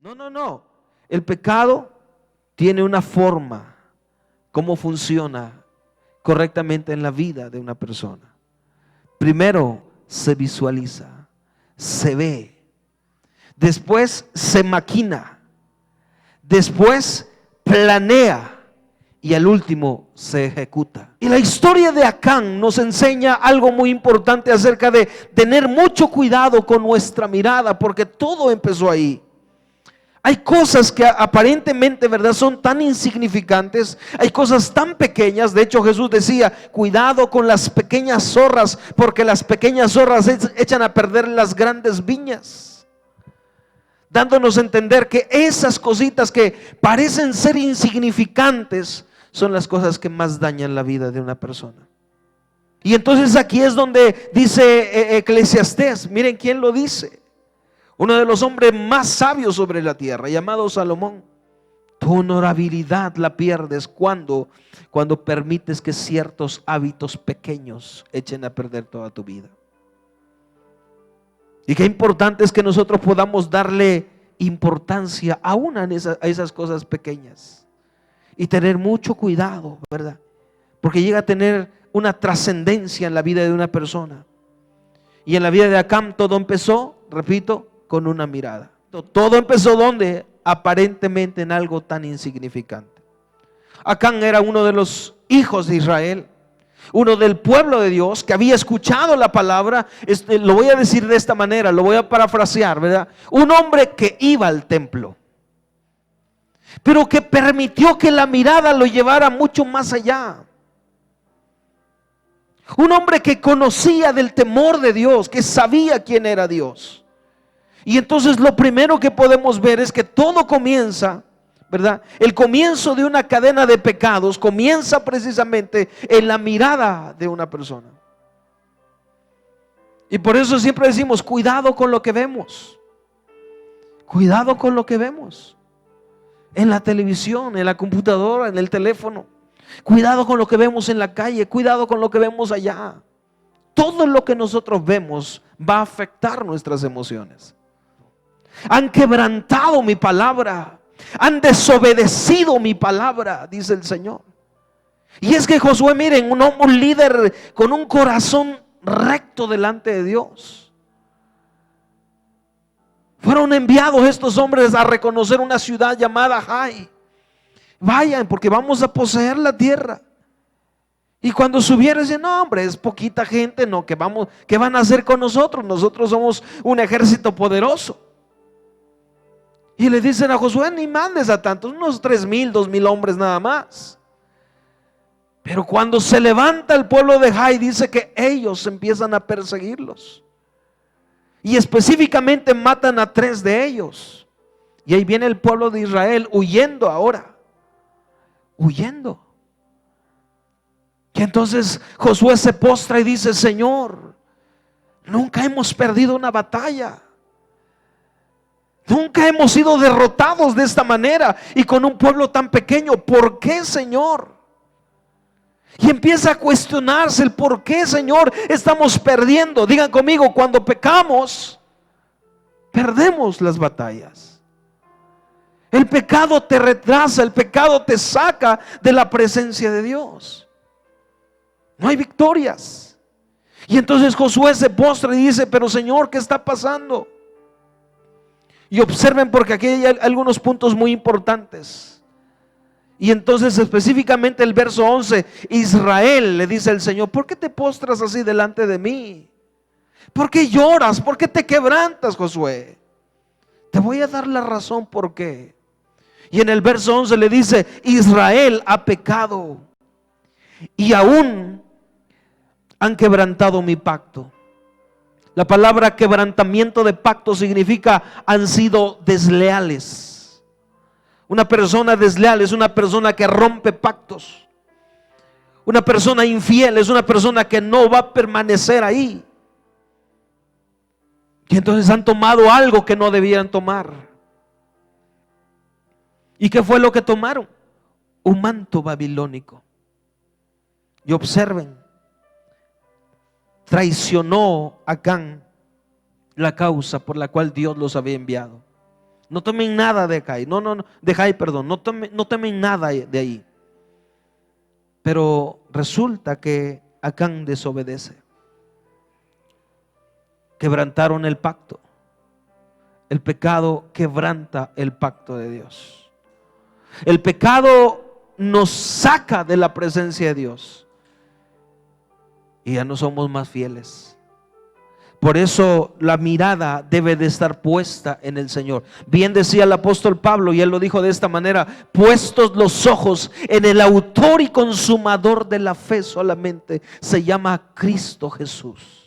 No, no, no. El pecado tiene una forma, cómo funciona correctamente en la vida de una persona. Primero se visualiza, se ve, después se maquina, después planea y al último se ejecuta. Y la historia de Acán nos enseña algo muy importante acerca de tener mucho cuidado con nuestra mirada, porque todo empezó ahí. Hay cosas que aparentemente, ¿verdad?, son tan insignificantes. Hay cosas tan pequeñas. De hecho, Jesús decía: cuidado con las pequeñas zorras, porque las pequeñas zorras echan a perder las grandes viñas. Dándonos a entender que esas cositas que parecen ser insignificantes son las cosas que más dañan la vida de una persona. Y entonces aquí es donde dice Eclesiastés, miren quién lo dice, uno de los hombres más sabios sobre la tierra, llamado Salomón: tu honorabilidad la pierdes cuando permites que ciertos hábitos pequeños echen a perder toda tu vida. Y qué importante es que nosotros podamos darle importancia aún a esas cosas pequeñas y tener mucho cuidado, ¿verdad? Porque llega a tener una trascendencia en la vida de una persona. Y en la vida de Acán todo empezó, repito, con una mirada. Todo empezó ¿dónde? Aparentemente en algo tan insignificante. Acán era uno de los hijos de Israel, uno del pueblo de Dios que había escuchado la palabra. Lo voy a decir de esta manera, lo voy a parafrasear, ¿verdad? Un hombre que iba al templo, pero que permitió que la mirada lo llevara mucho más allá. Un hombre que conocía del temor de Dios, que sabía quién era Dios. Y entonces lo primero que podemos ver es que todo comienza, ¿verdad? El comienzo de una cadena de pecados comienza precisamente en la mirada de una persona. Y por eso siempre decimos: cuidado con lo que vemos. Cuidado con lo que vemos. En la televisión, en la computadora, en el teléfono. Cuidado con lo que vemos en la calle. Cuidado con lo que vemos allá. Todo lo que nosotros vemos va a afectar nuestras emociones. Han quebrantado mi palabra, han desobedecido mi palabra, dice el Señor. Y es que Josué, miren, un líder con un corazón recto delante de Dios. Fueron enviados estos hombres a reconocer una ciudad llamada Jai. Vayan, porque vamos a poseer la tierra. Y cuando subieron, dicen: no, hombre, es poquita gente, no, ¿qué van a hacer con nosotros? Nosotros somos un ejército poderoso. Y le dicen a Josué: ni mandes a tantos, unos 3,000, 2,000 hombres nada más. Pero cuando se levanta el pueblo de Jai, dice que ellos empiezan a perseguirlos. Y específicamente matan a 3 de ellos. Y ahí viene el pueblo de Israel huyendo ahora. Huyendo. Y entonces Josué se postra y dice: Señor, nunca hemos perdido una batalla. Nunca hemos sido derrotados de esta manera y con un pueblo tan pequeño. ¿Por qué, Señor? Y empieza a cuestionarse el por qué, Señor, estamos perdiendo. Digan conmigo: cuando pecamos, perdemos las batallas. El pecado te retrasa, el pecado te saca de la presencia de Dios. No hay victorias. Y entonces Josué se postra y dice: pero Señor, ¿qué está pasando? Y observen, porque aquí hay algunos puntos muy importantes. Y entonces específicamente el verso 11: Israel, le dice el Señor, ¿por qué te postras así delante de mí? ¿Por qué lloras? ¿Por qué te quebrantas, Josué? Te voy a dar la razón por qué. Y en el verso 11 le dice: Israel ha pecado y aún han quebrantado mi pacto. La palabra quebrantamiento de pacto significa han sido desleales. Una persona desleal es una persona que rompe pactos. Una persona infiel es una persona que no va a permanecer ahí. Y entonces han tomado algo que no debían tomar. ¿Y qué fue lo que tomaron? Un manto babilónico. Y observen, traicionó a Acán la causa por la cual Dios los había enviado. No tomen nada de acá. De Jai, perdón. No tomen nada de ahí. Pero resulta que Acán desobedece. Quebrantaron el pacto. El pecado quebranta el pacto de Dios. El pecado nos saca de la presencia de Dios. Y ya no somos más fieles. Por eso la mirada debe de estar puesta en el Señor. Bien decía el apóstol Pablo, y él lo dijo de esta manera: puestos los ojos en el autor y consumador de la fe, solamente se llama Cristo Jesús.